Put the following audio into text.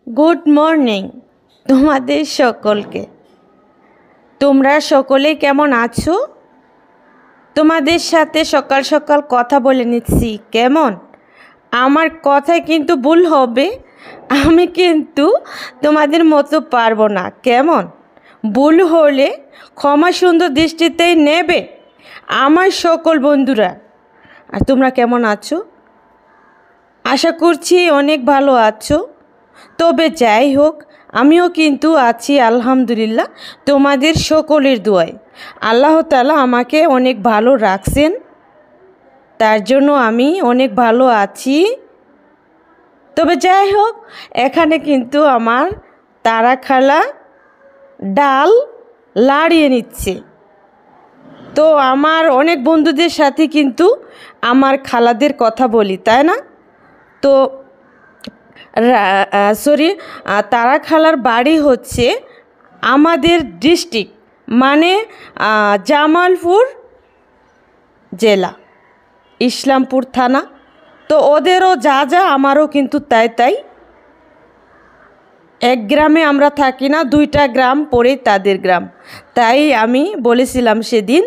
Good morning তোমাদের সকলকে। তোমরা সকলে কেমন আছো? তোমাদের সাথে সকাল সকাল কথা বলে নিচ্ছি। কেমন? আমার কথায় কিন্তু ভুল হবে, আমি কিন্তু তোমাদের মতো পারবো না। কেমন? ভুল হলে ক্ষমা সুন্দর দৃষ্টিতেই নেবে আমার সকল বন্ধুরা। আর তোমরা কেমন আছো? আশা করছি অনেক ভালো আছো। তবে যাই হোক, আমিও কিন্তু আছি আলহামদুলিল্লাহ তোমাদের সকলের দোয়ায়। আল্লাহ তাআলা আমাকে অনেক ভালো রাখছেন, তার জন্য আমি অনেক ভালো আছি। তবে যাই হোক, এখানে কিন্তু আমার তারা খালা ডাল লাড়িয়ে নিচ্ছে। তো আমার অনেক বন্ধুদের সাথে কিন্তু আমার খালাদের কথা বলি, তাই না? তো তারা খালার বাড়ি হচ্ছে আমাদের ডিস্ট্রিক্ট, মানে জামালপুর জেলা, ইসলামপুর থানা। তো ওদেরও যা যা, আমারও কিন্তু তাই তাই। এক গ্রামে আমরা থাকি না, 2টা গ্রাম পরে তাদের গ্রাম। তাই আমি বলেছিলাম সেদিন